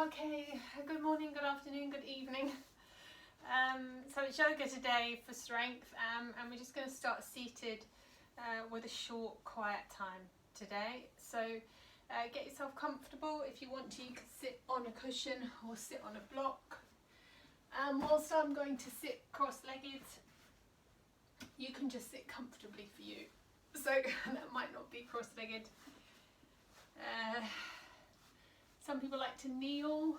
Okay, good morning, good afternoon, good evening. So it's yoga today for strength, and we're just going to start seated with a short, quiet time today. So get yourself comfortable. If you want to, you can sit on a cushion or sit on a block. Whilst I'm going to sit cross-legged, you can just sit comfortably for you. So that might not be cross-legged. Some people like to kneel.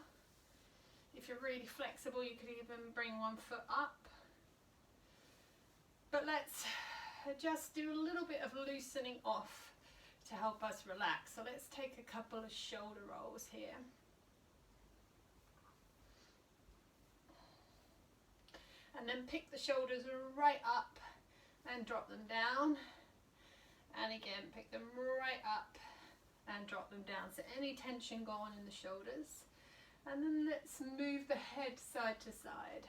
If you're really flexible, you could even bring one foot up. But let's just do a little bit of loosening off to help us relax. So let's take a couple of shoulder rolls here. And then pick the shoulders right up and drop them down. And again, pick them right up and drop them down. So any tension gone in the shoulders. And then let's move the head side to side.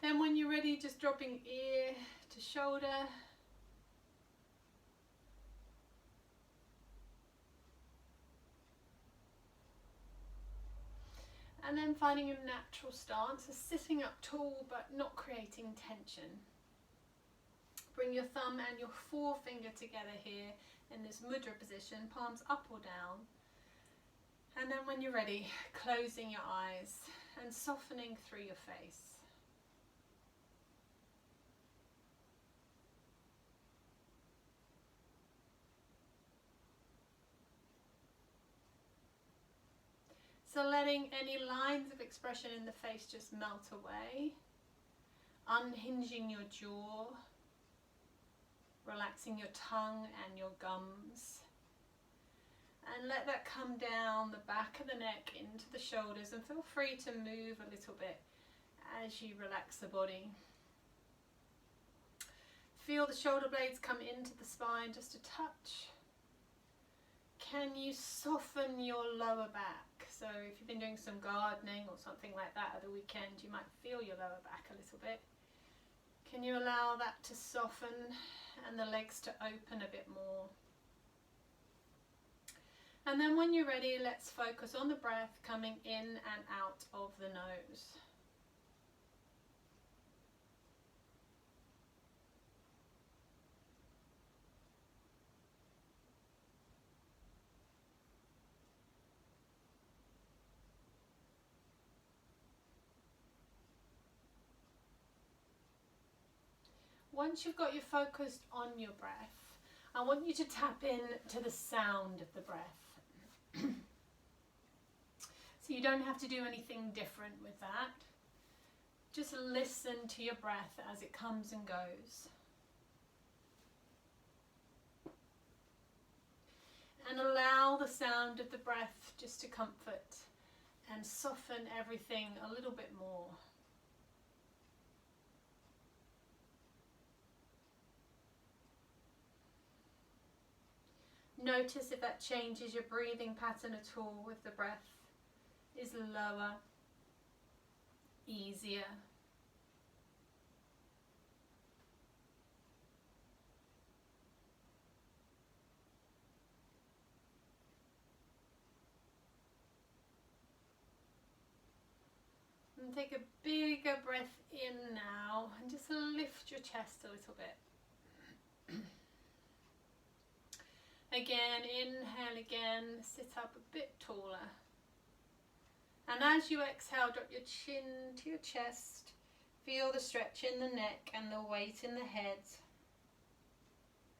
Then when you're ready, just dropping ear to shoulder. And then finding a natural stance, so sitting up tall but not creating tension. Bring your thumb and your forefinger together here in this mudra position, palms up or down. And then when you're ready, closing your eyes and softening through your face. So letting any lines of expression in the face just melt away, unhinging your jaw, relaxing your tongue and your gums, and let that come down the back of the neck into the shoulders, and feel free to move a little bit as you relax the body. Feel the shoulder blades come into the spine just a touch. Can you soften your lower back? So if you've been doing some gardening or something like that at the weekend, you might feel your lower back a little bit. Can you allow that to soften and the legs to open a bit more? And then when you're ready, let's focus on the breath coming in and out of the nose. Once you've got your focus on your breath, I want you to tap in to the sound of the breath. So you don't have to do anything different with that. Just listen to your breath as it comes and goes. And allow the sound of the breath just to comfort and soften everything a little bit more. Notice if that changes your breathing pattern at all, if the breath is lower, easier. And take a bigger breath in now and just lift your chest a little bit. Again, inhale again, sit up a bit taller. And as you exhale, drop your chin to your chest. Feel the stretch in the neck and the weight in the head,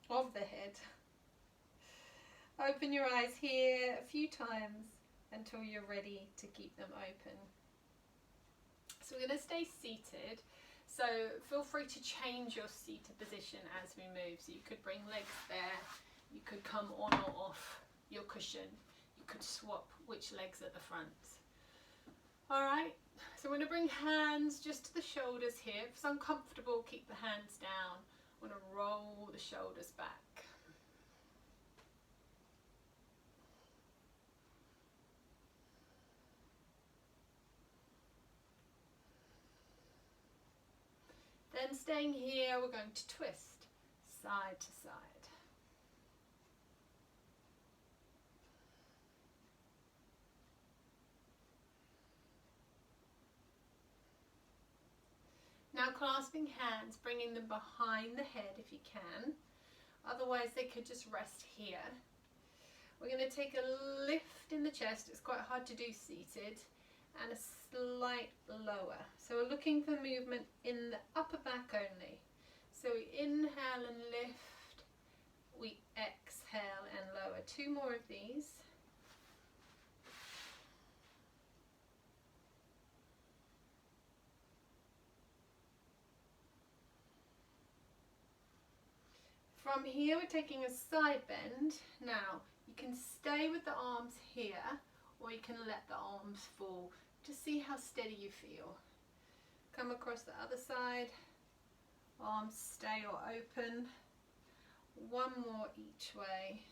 of the head. Open your eyes here a few times until you're ready to keep them open. So we're going to stay seated. So feel free to change your seated position as we move. So you could bring legs there. You could come on or off your cushion. You could swap which leg's at the front. Alright, so I'm going to bring hands just to the shoulders here. If it's uncomfortable, keep the hands down. I'm going to roll the shoulders back. Then staying here, we're going to twist side to side. Now clasping hands, bringing them behind the head if you can. Otherwise they could just rest here. We're going to take a lift in the chest. It's quite hard to do seated. And a slight lower. So we're looking for movement in the upper back only. So we inhale and lift. We exhale and lower. 2 more of these. From here we're taking a side bend. Now you can stay with the arms here or you can let the arms fall. Just see how steady you feel. Come across the other side. Arms stay or open. 1 more each way.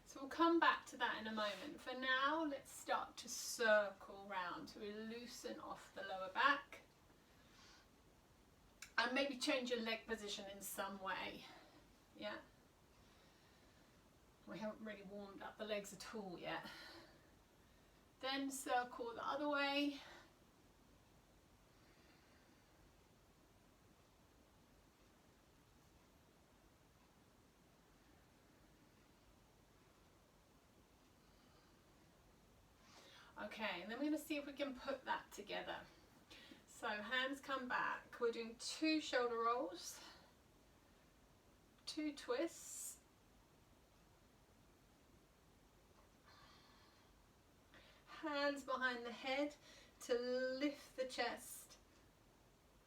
So we'll come back to that in a moment. For now, let's start to circle round. So we loosen off the lower back. And maybe change your leg position in some way. Yeah. We haven't really warmed up the legs at all yet. Then circle the other way. Okay, and then we're going to see if we can put that together. So hands come back. We're doing 2 shoulder rolls, 2 twists, hands behind the head to lift the chest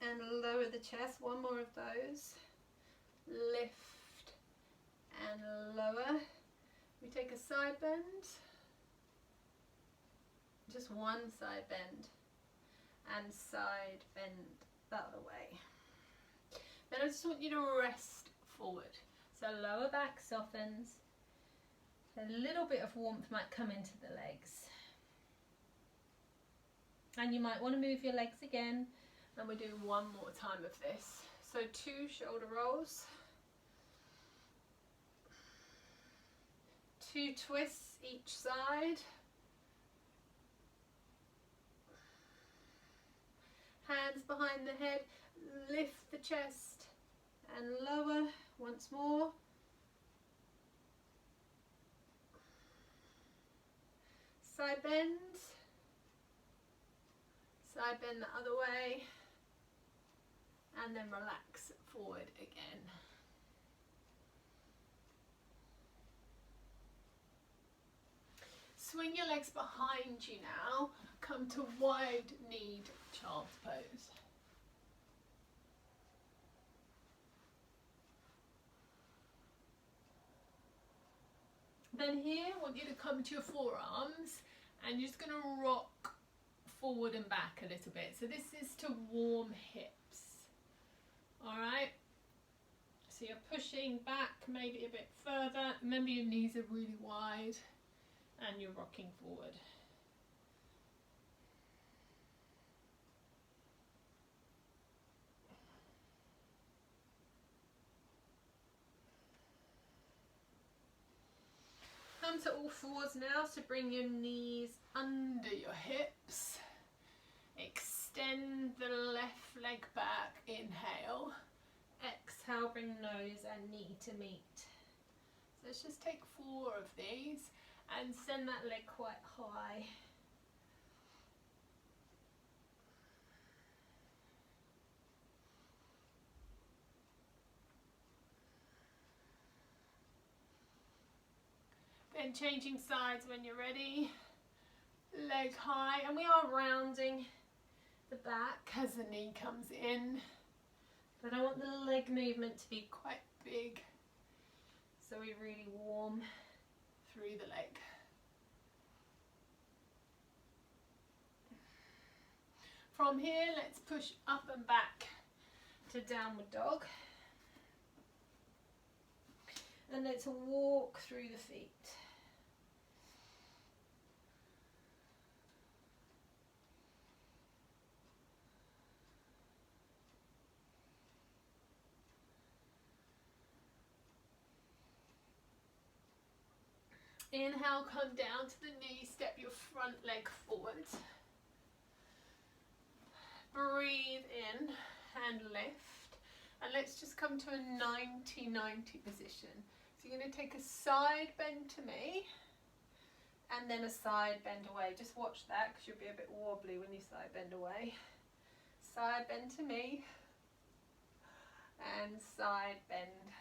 and lower the chest. 1 more of those. Lift and lower. We take a side bend, just 1 side bend. And side bend the other way. Then I just want you to rest forward. So lower back softens. A little bit of warmth might come into the legs. And you might want to move your legs again. And we're doing 1 more time of this. So 2 shoulder rolls. 2 twists each side. Hands behind the head, lift the chest and lower once more. Side bend the other way, and then relax forward again. Swing your legs behind you now, come to wide kneed child's pose. Then here, I want you to come to your forearms and you're just going to rock forward and back a little bit. So this is to warm hips. Alright? So you're pushing back maybe a bit further. Remember your knees are really wide and you're rocking forward. Come to all fours now, so bring your knees under your hips. Extend the left leg back, inhale. Exhale, bring nose and knee to meet. So let's just take 4 of these and send that leg quite high. Then changing sides when you're ready. Leg high, and we are rounding the back as the knee comes in. But I want the leg movement to be quite big, so we really warm through the leg. From here, let's push up and back to downward dog. And let's walk through the feet. Inhale, come down to the knee, step your front leg forward. Breathe in and lift. And let's just come to a 90-90 position. So you're going to take a side bend to me and then a side bend away. Just watch that because you'll be a bit wobbly when you side bend away. Side bend to me and side bend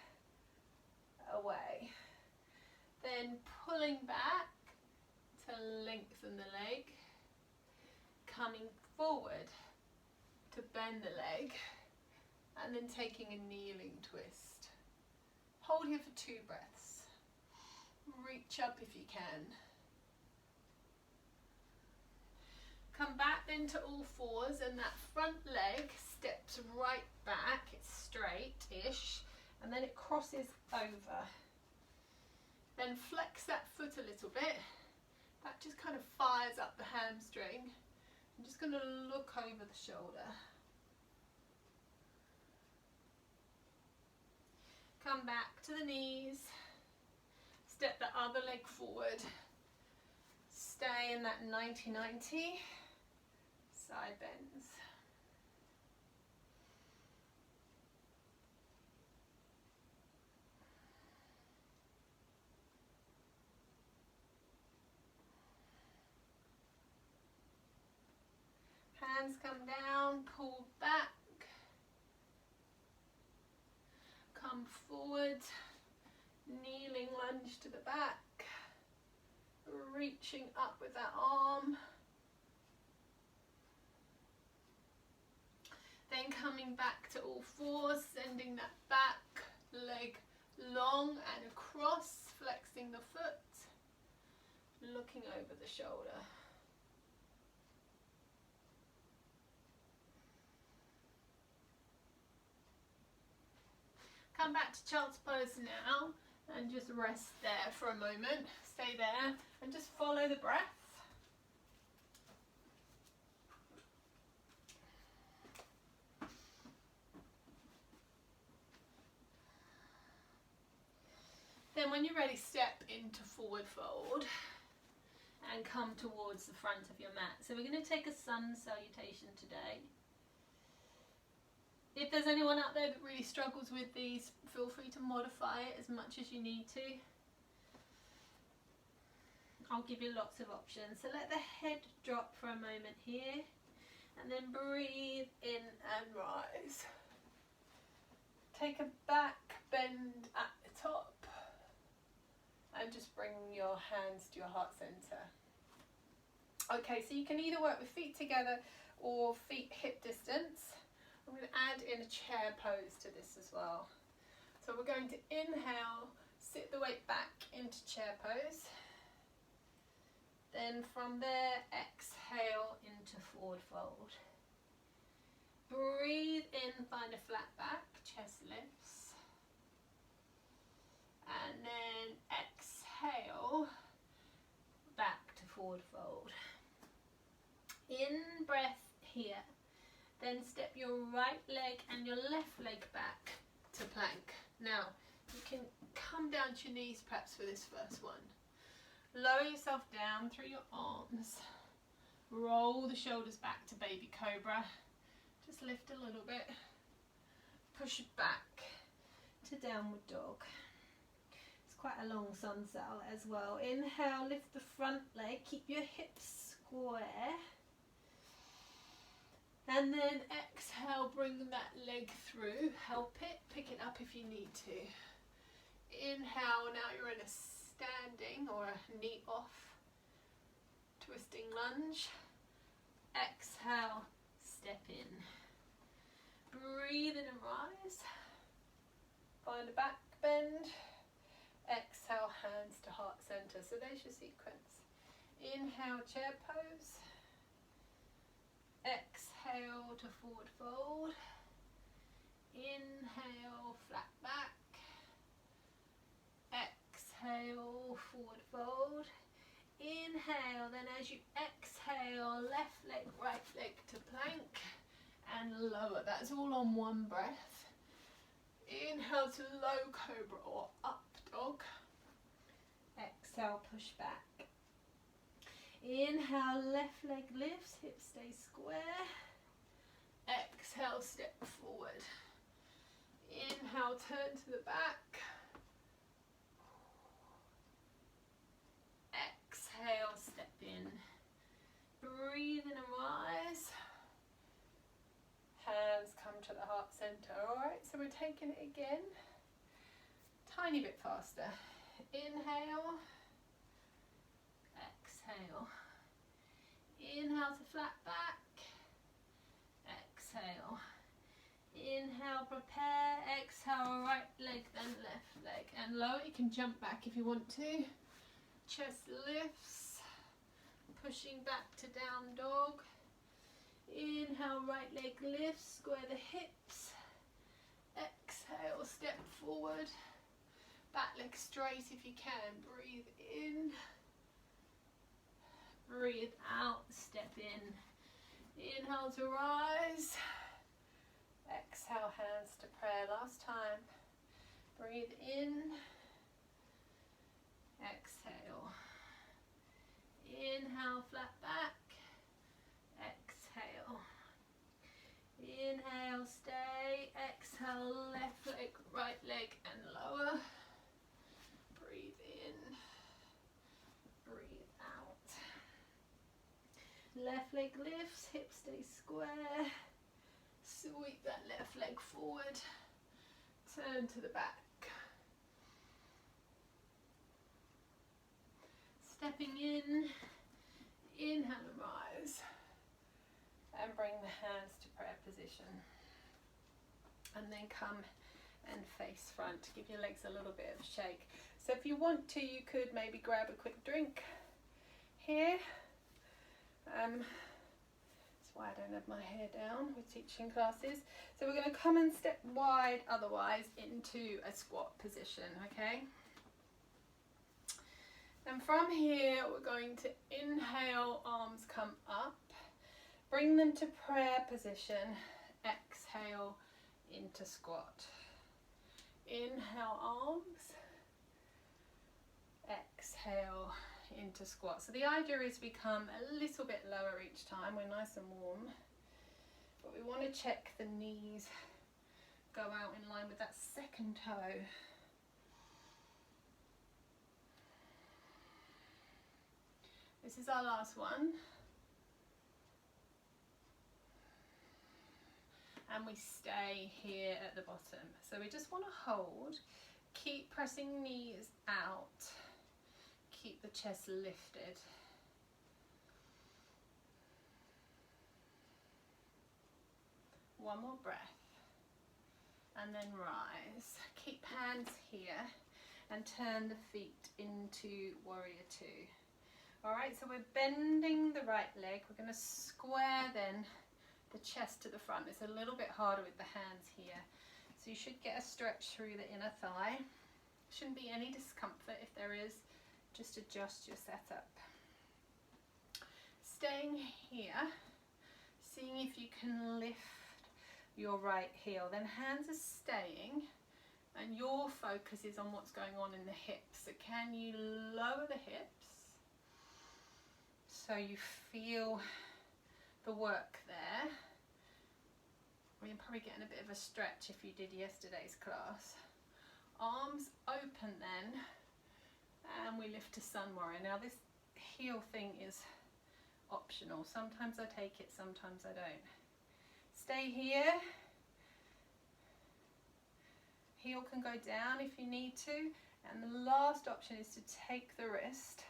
away. Then pulling back to lengthen the leg, coming forward to bend the leg, and then taking a kneeling twist. Hold here for 2 breaths. Reach up if you can. Come back then to all fours, and that front leg steps right back. It's straight-ish, and then it crosses over. Then flex that foot a little bit. That just kind of fires up the hamstring. I'm just going to look over the shoulder. Come back to the knees. Step the other leg forward. Stay in that 90-90. Side bends. Hands come down, pull back, come forward, kneeling lunge to the back, reaching up with that arm, then coming back to all fours, sending that back leg long and across, flexing the foot, looking over the shoulder. Come back to child's pose now and just rest there for a moment. Stay there and just follow the breath. Then when you're ready, step into forward fold and come towards the front of your mat. So we're going to take a sun salutation today. If there's anyone out there that really struggles with these, feel free to modify it as much as you need to. I'll give you lots of options. So let the head drop for a moment here, and then breathe in and rise. Take a back bend at the top, and just bring your hands to your heart center. Okay, so you can either work with feet together or feet hip distance. I'm going to add in a chair pose to this as well. So we're going to inhale, sit the weight back into chair pose. Then from there, exhale into forward fold. Breathe in, find a flat back, chest lifts. And then exhale, back to forward fold. In breath here. Then step your right leg and your left leg back to plank. Now, you can come down to your knees perhaps for this first one. Lower yourself down through your arms. Roll the shoulders back to baby cobra. Just lift a little bit. Push it back to downward dog. It's quite a long sun sal as well. Inhale, lift the front leg. Keep your hips square. And then exhale, bring that leg through, help it, pick it up if you need to. Inhale, now you're in a standing or a knee off twisting lunge. Exhale, step in. Breathe in and rise. Find a back bend. Exhale, hands to heart center. So there's your sequence. Inhale, chair pose. Exhale to forward fold. Inhale, flat back. Exhale, forward fold. Inhale, then as you exhale, left leg, right leg to plank and lower. That's all on one breath. Inhale to low cobra or up dog. Exhale. Exhale, push back. Inhale, left leg lifts, hips stay square. Exhale, step forward. Inhale, turn to the back. Exhale, step in. Breathe in and rise. Hands come to the heart center. Alright, so we're taking it again. Tiny bit faster. Inhale. Exhale. Inhale to flat back. Exhale. Inhale, prepare. Exhale, right leg, then left leg. And lower, you can jump back if you want to. Chest lifts. Pushing back to down dog. Inhale, right leg lifts, square the hips. Exhale, step forward. Back leg straight if you can. Breathe in. Breathe out, step in. Inhale to rise. Exhale, hands to prayer. Last time. Breathe in. Exhale. Inhale, flat back. Exhale. Inhale, stay. Exhale, left leg, right leg, and lower. Breathe in. Breathe out. Left leg lifts, hips stay square. Sweep that left leg forward. Turn to the back. Stepping in. Inhale and rise. And bring the hands to prayer position. And then come and face front. Give your legs a little bit of a shake. So if you want to, you could maybe grab a quick drink here. That's why I don't have my hair down with teaching classes. So we're going to come and step wide otherwise into a squat position, okay? And from here, we're going to inhale, arms come up. Bring them to prayer position. Exhale into squat. Inhale, arms. Exhale into squat. So the idea is we come a little bit lower each time. We're nice and warm. But we want to check the knees go out in line with that second toe. This is our last one. And we stay here at the bottom. So we just want to hold, keep pressing knees out, keep the chest lifted. One more breath. And then rise. Keep hands here and turn the feet into warrior two. Alright, so we're bending the right leg. We're going to square then the chest to the front. It's a little bit harder with the hands here. So you should get a stretch through the inner thigh. Shouldn't be any discomfort. If there is, just adjust your setup. Staying here, seeing if you can lift your right heel. Then hands are staying and your focus is on what's going on in the hips. So can you lower the hips so you feel the work there? You're probably getting a bit of a stretch if you did yesterday's class. Arms open then, and we lift to sun warrior. Now this heel thing is optional. Sometimes I take it, sometimes I don't. Stay here. Heel can go down if you need to. And the last option is to take the wrist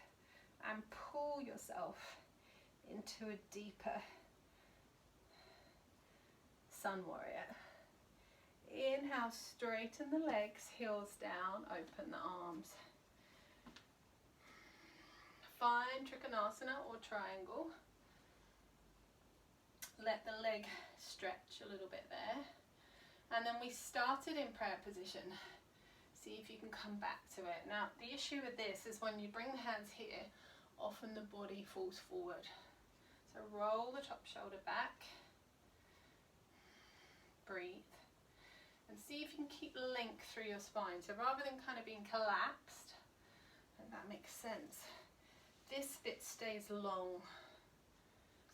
and pull yourself into a deeper sun warrior. Inhale, straighten the legs, heels down, open the arms. Find Trikonasana or triangle. Let the leg stretch a little bit there. And then we started in prayer position. See if you can come back to it. Now, the issue with this is when you bring the hands here, often the body falls forward. So roll the top shoulder back. Breathe. And see if you can keep length through your spine. So rather than kind of being collapsed And that makes sense. This bit stays long.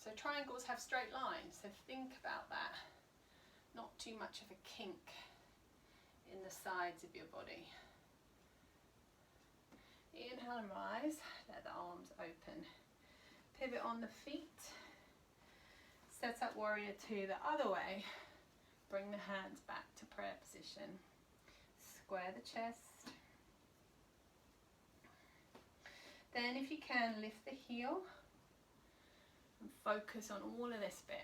So triangles have straight lines, so think about that. Not too much of a kink in the sides of your body. Inhale and rise, let the arms open. Pivot on the feet. Set up warrior two the other way. Bring the hands back to prayer position. Square the chest. Then if you can, lift the heel and focus on all of this bit.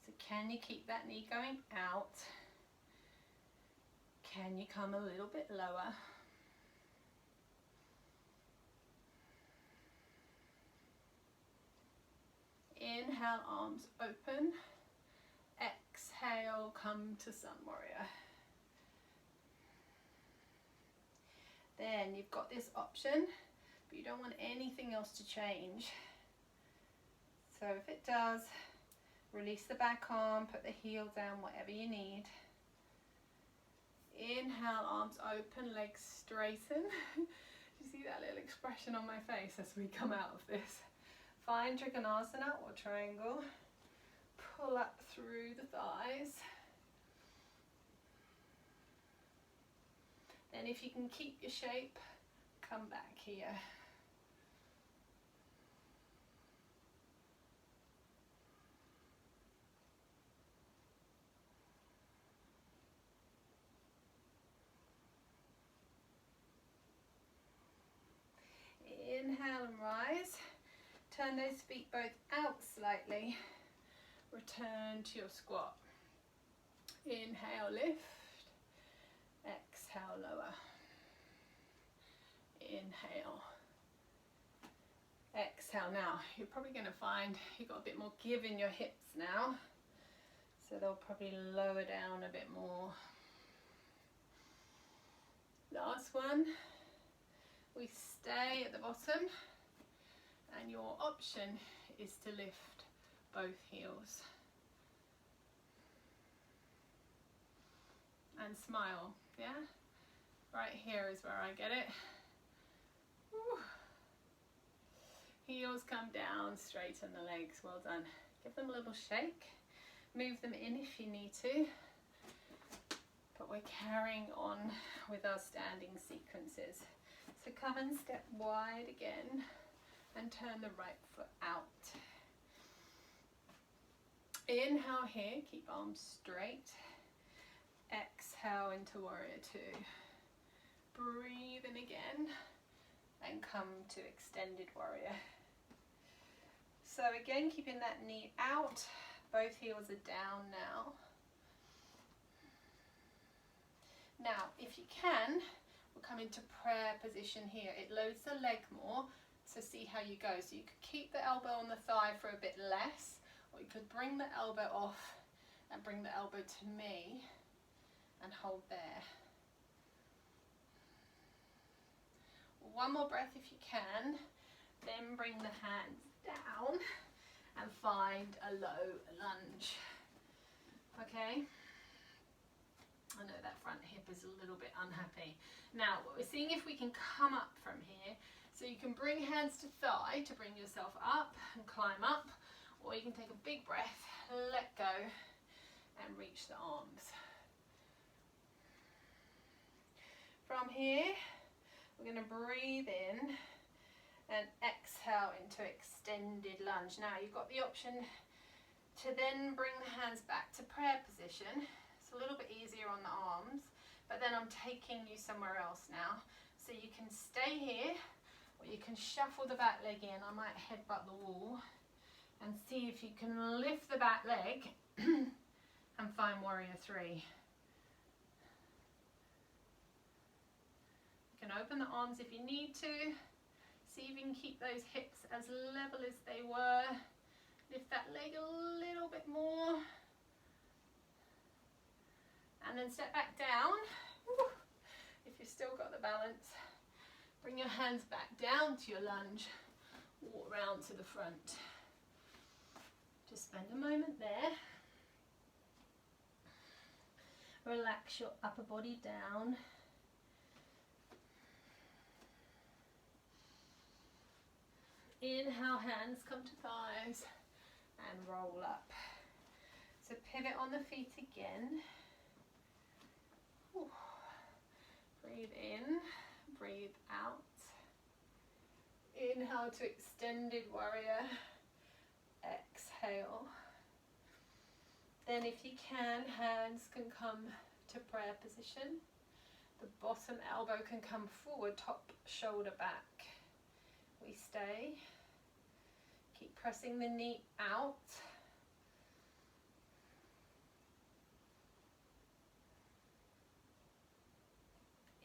So can you keep that knee going out? Can you come a little bit lower? Inhale, arms open. Exhale, come to sun warrior. Then you've got this option, but you don't want anything else to change. So if it does, release the back arm, put the heel down, whatever you need. Inhale, arms open, legs straighten. You see that little expression on my face as we come out of this? Find Trikonasana or triangle. Pull up through the thighs. Then if you can keep your shape, come back here. Inhale and rise. Turn those feet both out slightly. Return to your squat. Inhale, lift. Exhale, lower. Inhale. Exhale. Now, you're probably going to find you've got a bit more give in your hips now. So they'll probably lower down a bit more. Last one. We stay at the bottom. And your option is to lift both heels. And smile, yeah? Right here is where I get it. Woo. Heels come down, straighten the legs, well done. Give them a little shake. Move them in if you need to. But we're carrying on with our standing sequences. So come and step wide again. And turn the right foot out. Inhale here, keep arms straight. Exhale into warrior two. Breathe in again and come to extended warrior. So again, keeping that knee out, both heels are down now. Now, if you can, we'll come into prayer position here. It loads the leg more. So see how you go. So you could keep the elbow on the thigh for a bit less, or you could bring the elbow off and bring the elbow to me and hold there. One more breath if you can, then bring the hands down and find a low lunge. Okay? I know that front hip is a little bit unhappy. Now, we're seeing if we can come up from here. So you can bring hands to thigh to bring yourself up and climb up, or you can take a big breath, let go, and reach the arms. From here, we're going to breathe in and exhale into extended lunge. Now you've got the option to then bring the hands back to prayer position. It's a little bit easier on the arms, but then I'm taking you somewhere else now. So you can stay here, or you can shuffle the back leg in. I might headbutt the wall and see if you can lift the back leg and find warrior three. You can open the arms if you need to. See if you can keep those hips as level as they were. Lift that leg a little bit more. And then step back down. If you've still got the balance. Bring your hands back down to your lunge. Walk round to the front. Just spend a moment there. Relax your upper body down. Inhale, hands come to thighs and roll up. So pivot on the feet again. Ooh. Breathe in, breathe out. Inhale to extended warrior. Exhale. Then if you can, hands can come to prayer position. The bottom elbow can come forward, top shoulder back. We stay. Keep pressing the knee out.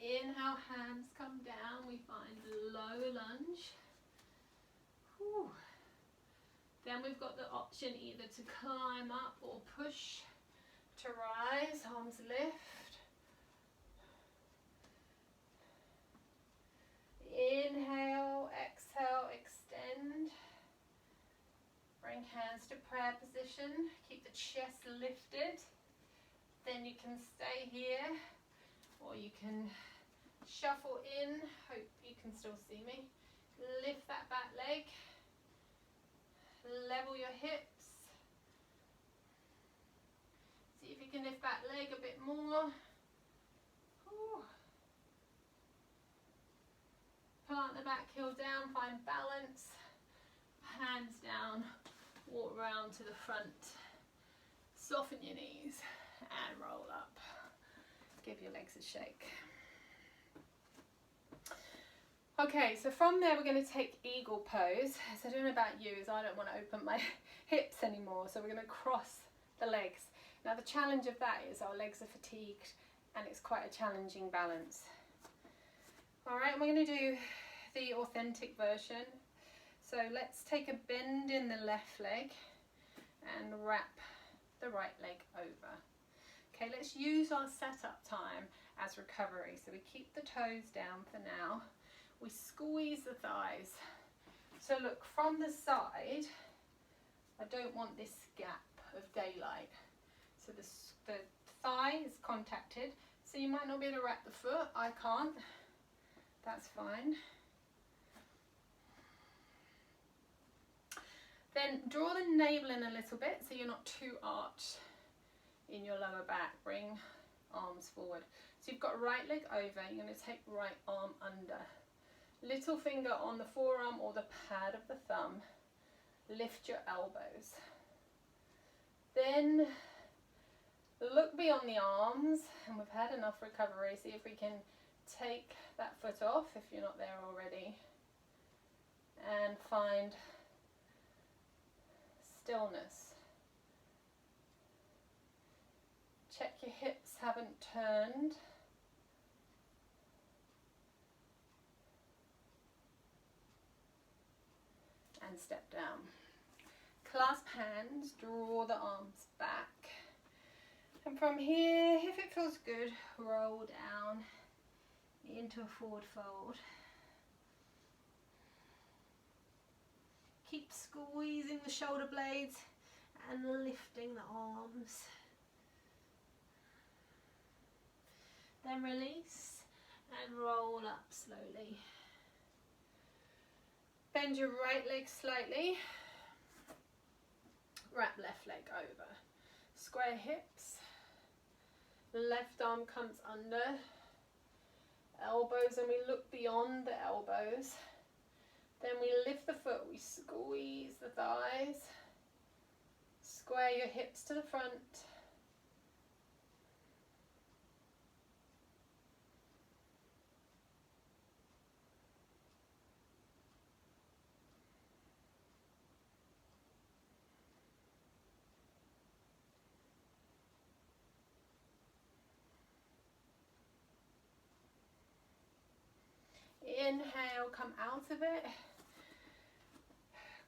Inhale, hands come down. We find low lunge. Whew. Then we've got the option either to climb up or push to rise. Arms lift. Inhale, exhale, extend. Bring hands to prayer position. Keep the chest lifted. Then you can stay here or you can shuffle in. Hope you can still see me. Lift that back leg. Level your hips. See if you can lift that leg a bit more. Ooh. Plant the back heel down, find balance. Hands down, walk round to the front. Soften your knees and roll up. Give your legs a shake. Okay, so from there we're going to take eagle pose. So I don't know about you, is I don't want to open my hips anymore, so we're going to cross the legs. Now the challenge of that is our legs are fatigued and it's quite a challenging balance. Alright, we're going to do the authentic version. So let's take a bend in the left leg and wrap the right leg over. Okay, let's use our setup time as recovery. So we keep the toes down for now. We squeeze the thighs. So look, from the side, I don't want this gap of daylight. So the thigh is contacted. So you might not be able to wrap the foot. I can't. That's fine. Then draw the navel in a little bit so you're not too arched in your lower back. Bring arms forward. So you've got right leg over. You're going to take right arm under. Little finger on the forearm or the pad of the thumb. Lift your elbows. Then look beyond the arms, and we've had enough recovery. See if we can take that foot off if you're not there already, and find stillness. Check your hips haven't turned. And step down. Clasp hands, draw the arms back. And from here, if it feels good, roll down into a forward fold. Keep squeezing the shoulder blades and lifting the arms. Then release and roll up slowly. Bend your right leg slightly. Wrap left leg over. Square hips. Left arm comes under. Elbows, and we look beyond the elbows. Then we lift the foot, we squeeze the thighs. Square your hips to the front. Inhale, come out of it.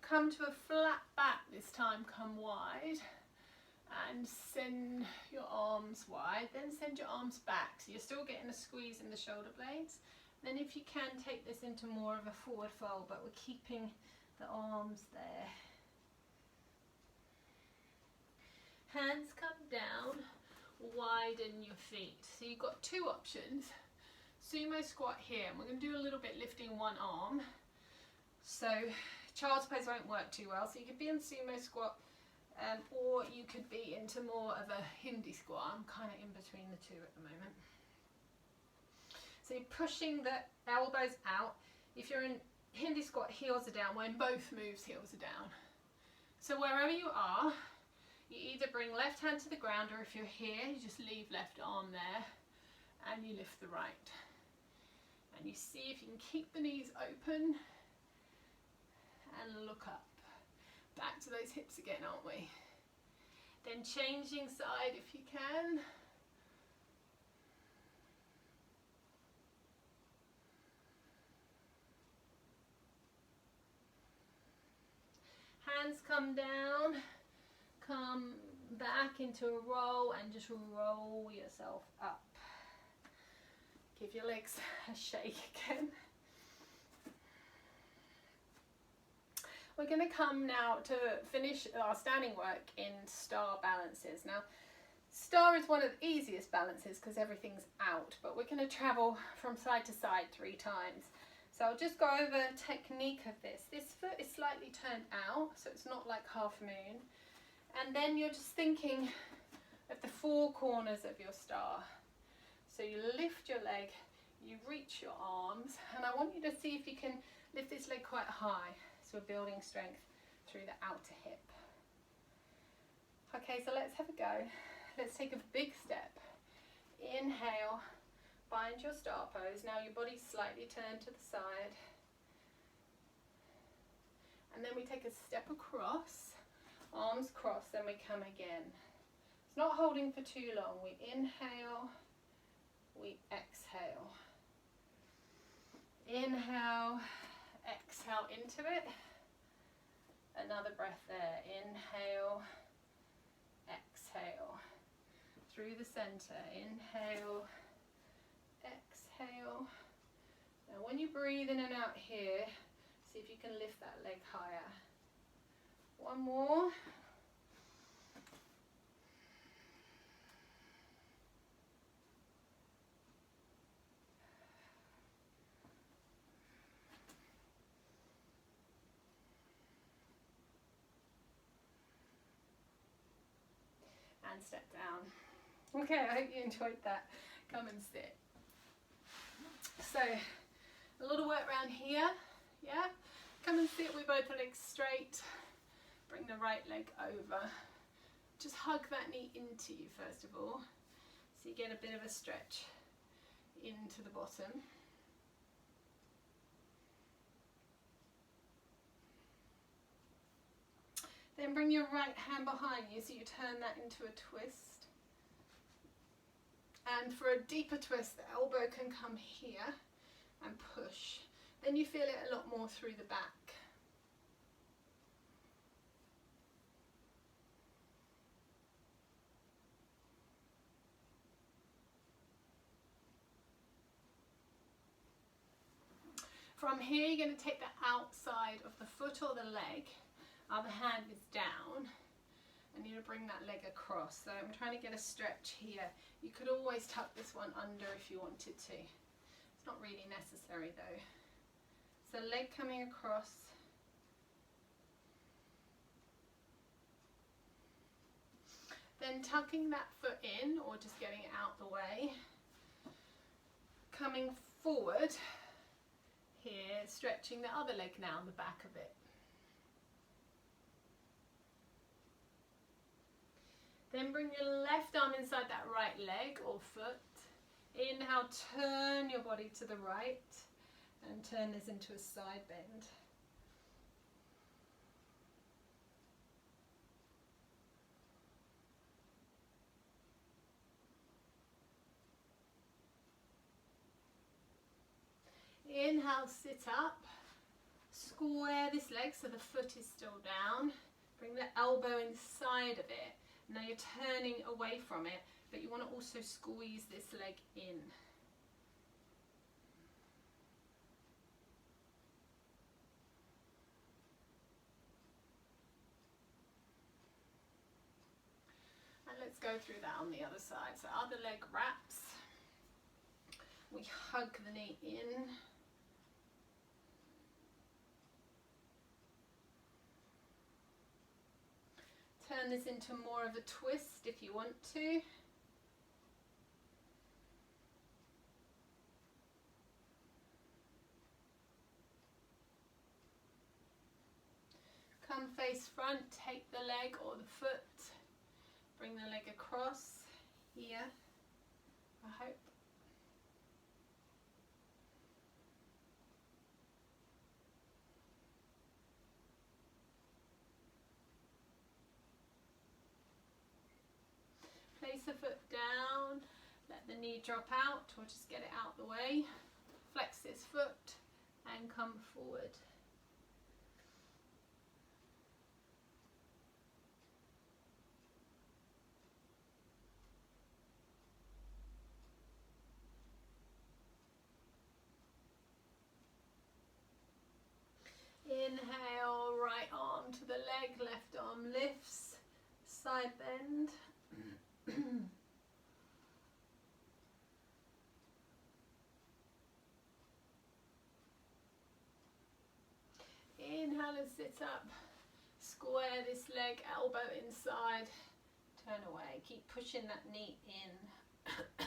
Come to a flat back this time, come wide. And send your arms wide, then send your arms back. So you're still getting a squeeze in the shoulder blades. Then if you can, take this into more of a forward fold, but we're keeping the arms there. Hands come down, widen your feet. So you've got two options. Sumo squat here, and we're going to do a little bit lifting one arm. So child's pose won't work too well. So you could be in sumo squat, or you could be into more of a Hindi squat. I'm kind of in between the two at the moment. So you're pushing the elbows out. If you're in Hindi squat, heels are down. Well, in both moves, heels are down. So wherever you are, you either bring left hand to the ground, or if you're here, you just leave left arm there and you lift the right. And you see if you can keep the knees open and look up. Back to those hips again, aren't we? Then changing side if you can. Hands come down, come back into a roll and just roll yourself up. Give your legs a shake again. We're going to come now to finish our standing work in star balances. Now, star is one of the easiest balances because everything's out, but we're going to travel from side to side 3 times. So I'll just go over technique of this. This foot is slightly turned out, so it's not like half moon. And then you're just thinking of the 4 corners of your star. So you lift your leg, you reach your arms, and I want you to see if you can lift this leg quite high. So we're building strength through the outer hip. Okay, so let's have a go. Let's take a big step. Inhale. Find your star pose. Now your body's slightly turned to the side. And then we take a step across, arms crossed, then we come again. It's not holding for too long. We inhale, we exhale. Inhale, exhale into it. Another breath there. Inhale, exhale. Through the center. Inhale, exhale. Now when you breathe in and out here, see if you can lift that leg higher. One more. And step down. Okay, I hope you enjoyed that. Come and sit. So, a lot of work around here, yeah? Come and sit with both legs straight. Bring the right leg over. Just hug that knee into you first of all, so you get a bit of a stretch into the bottom. Then bring your right hand behind you, so you turn that into a twist. And for a deeper twist, the elbow can come here and push. Then you feel it a lot more through the back. From here, you're going to take the outside of the foot or the leg. Other hand is down. And you're going to bring that leg across. So I'm trying to get a stretch here. You could always tuck this one under if you wanted to. It's not really necessary though. So leg coming across. Then tucking that foot in, or just getting it out the way. Coming forward here, stretching the other leg now, the back of it. Then bring your left arm inside that right leg or foot. Inhale, turn your body to the right and turn this into a side bend. Inhale, sit up. Square this leg so the foot is still down. Bring the elbow inside of it. Now you're turning away from it, but you want to also squeeze this leg in. And let's go through that on the other side. So other leg wraps. We hug the knee in. Turn this into more of a twist if you want to. Come face front, take the leg or the foot, bring the leg across here, I hope. Place the foot down, let the knee drop out, or just get it out the way. Flex this foot and come forward. Inhale, right arm to the leg, left arm lifts, side bend. Inhale and sit up. Square this leg, elbow inside. Turn away. Keep pushing that knee in.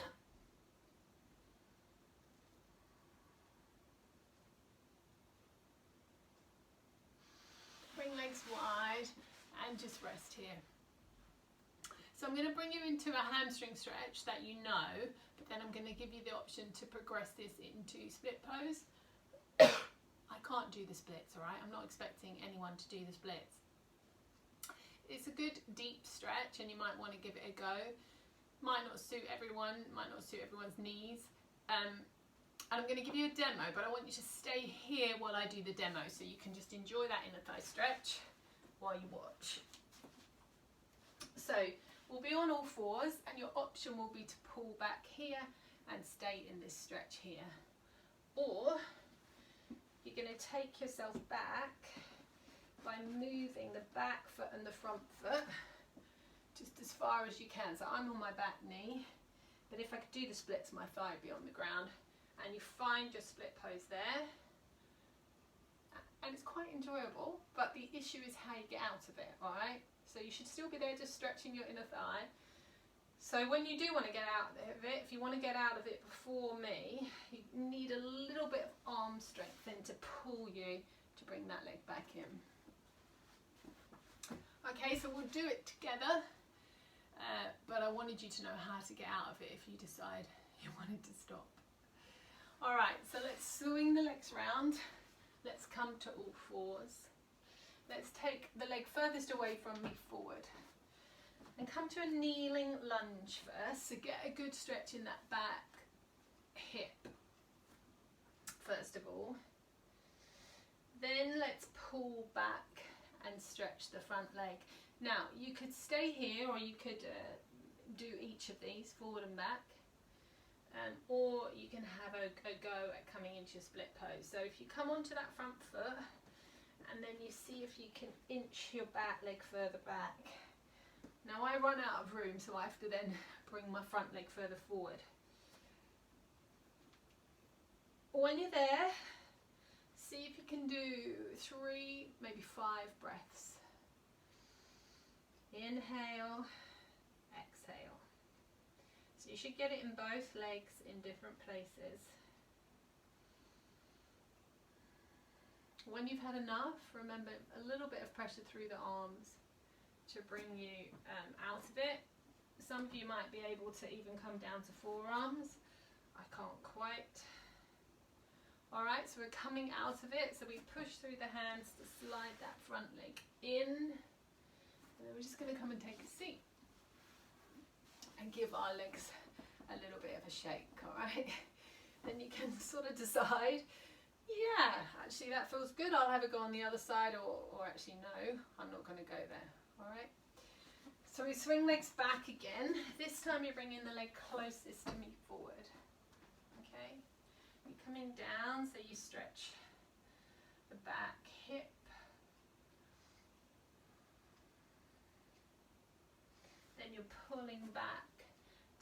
Bring legs wide and just rest here. So I'm going to bring you into a hamstring stretch that you know, but then I'm going to give you the option to progress this into split pose. I can't do the splits, all right? I'm not expecting anyone to do the splits. It's a good deep stretch and you might want to give it a go. Might not suit everyone, might not suit everyone's knees. And I'm going to give you a demo, but I want you to stay here while I do the demo so you can just enjoy that inner thigh stretch while you watch. So we'll be on all fours and your option will be to pull back here and stay in this stretch here. Or you're going to take yourself back by moving the back foot and the front foot just as far as you can. So I'm on my back knee, but if I could do the splits, my thigh would be on the ground. And you find your split pose there. And it's quite enjoyable, but the issue is how you get out of it, all right? So you should still be there just stretching your inner thigh. So when you do want to get out of it, if you want to get out of it before me, you need a little bit of arm strength then to pull you to bring that leg back in. Okay, so we'll do it together, but I wanted you to know how to get out of it if you decide you wanted to stop. All right, so let's swing the legs round. Let's come to all fours. Let's take the leg furthest away from me forward. And come to a kneeling lunge first, so get a good stretch in that back hip, first of all. Then let's pull back and stretch the front leg. Now, you could stay here or you could do each of these, forward and back. Or you can have a go at coming into your split pose. So if you come onto that front foot and then you see if you can inch your back leg further back. Now I run out of room, so I have to then bring my front leg further forward. When you're there, see if you can do 3, maybe 5 breaths. Inhale, exhale. So you should get it in both legs in different places. When you've had enough, remember a little bit of pressure through the arms to bring you out of it. Some of you might be able to even come down to forearms. I can't quite. All right, so we're coming out of it. So we push through the hands to slide that front leg in. And then we're just going to come and take a seat and give our legs a little bit of a shake, all right? Then you can sort of decide, yeah, actually that feels good. I'll have a go on the other side, or actually no, I'm not going to go there. All right, so we swing legs back again. This time you're bringing the leg closest to me forward. Okay, you're coming down, so you stretch the back hip. Then you're pulling back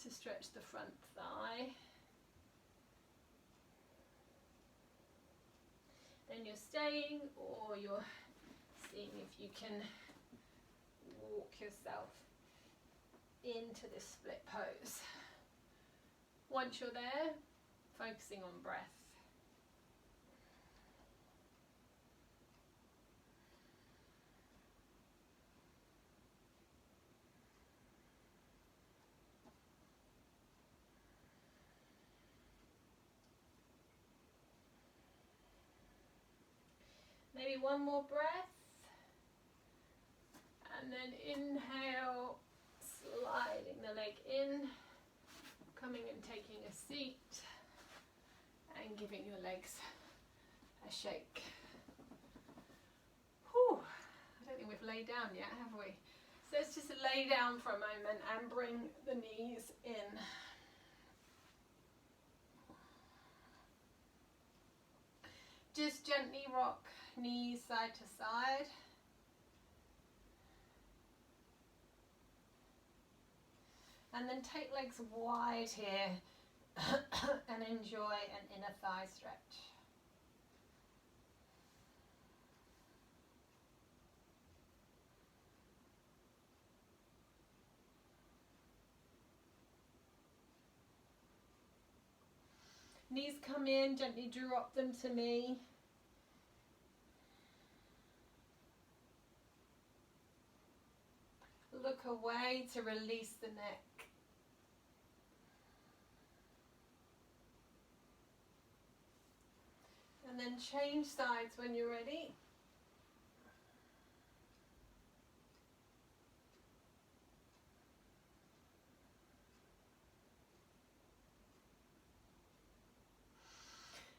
to stretch the front thigh. Then you're staying, or you're seeing if you can walk yourself into this split pose. Once you're there, focusing on breath. Maybe one more breath, and then inhale, sliding the leg in, coming and taking a seat, and giving your legs a shake. Whew. I don't think we've laid down yet, have we? So let's just lay down for a moment and bring the knees in. Just gently rock knees side to side. And then take legs wide here and enjoy an inner thigh stretch. Knees come in, gently drop them to me. Look away to release the neck. And then change sides when you're ready.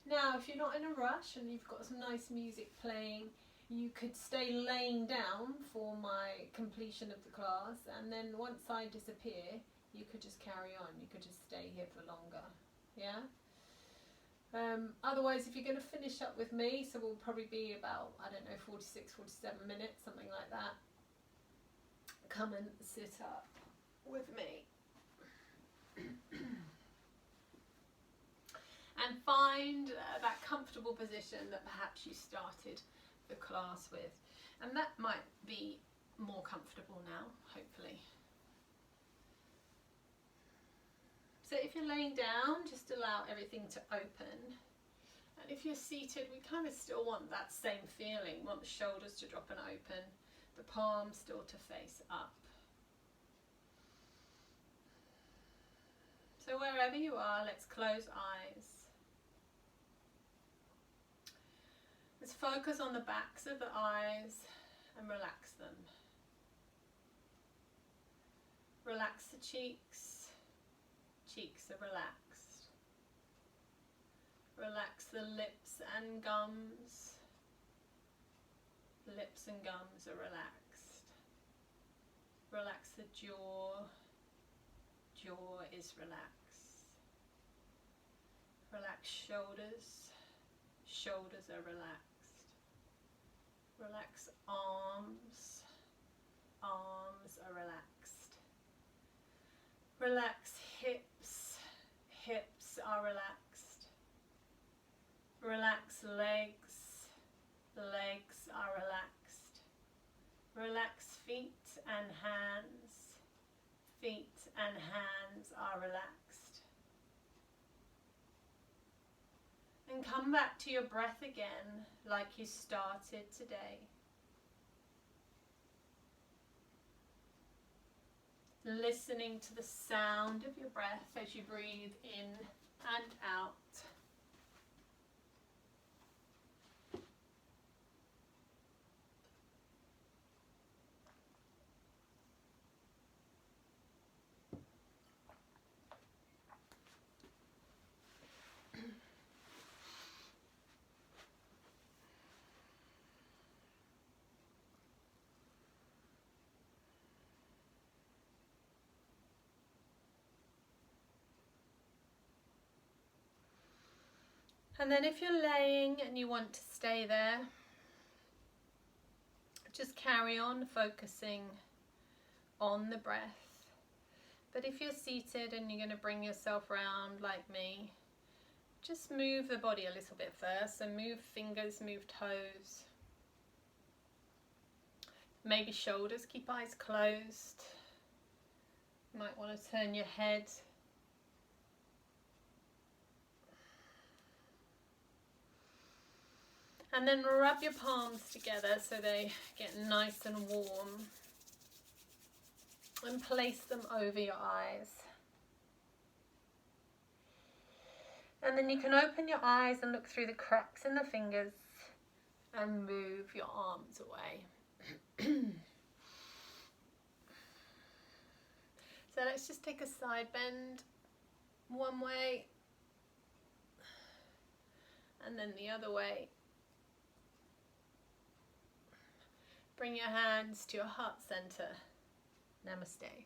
Now, if you're not in a rush and you've got some nice music playing, you could stay laying down for my completion of the class, and then once I disappear, you could just carry on. You could just stay here for longer. Yeah? Otherwise, if you're going to finish up with me, so we'll probably be about, I don't know, 46, 47 minutes, something like that. Come and sit up with me. And find that comfortable position that perhaps you started the class with. And that might be more comfortable now, hopefully. So if you're laying down, just allow everything to open. And if you're seated, we kind of still want that same feeling. We want the shoulders to drop and open, the palms still to face up. So wherever you are, let's close eyes. Let's focus on the backs of the eyes and relax them. Relax the cheeks. Cheeks are relaxed. Relax the lips and gums. Lips and gums are relaxed. Relax the jaw. Jaw is relaxed. Relax shoulders. Shoulders are relaxed. Relax arms. Arms are relaxed. Relax hips. Hips are relaxed. Relax legs. Legs are relaxed. Relax feet and hands. Feet and hands are relaxed. And come back to your breath again like you started today. Listening to the sound of your breath as you breathe in and out. And then if you're laying and you want to stay there, just carry on focusing on the breath. But if you're seated and you're going to bring yourself around like me, just move the body a little bit first. So move fingers, move toes. Maybe shoulders, keep eyes closed. You might want to turn your head. And then rub your palms together so they get nice and warm. And place them over your eyes. And then you can open your eyes and look through the cracks in the fingers and move your arms away. So let's just take a side bend one way and then the other way. Bring your hands to your heart center. Namaste.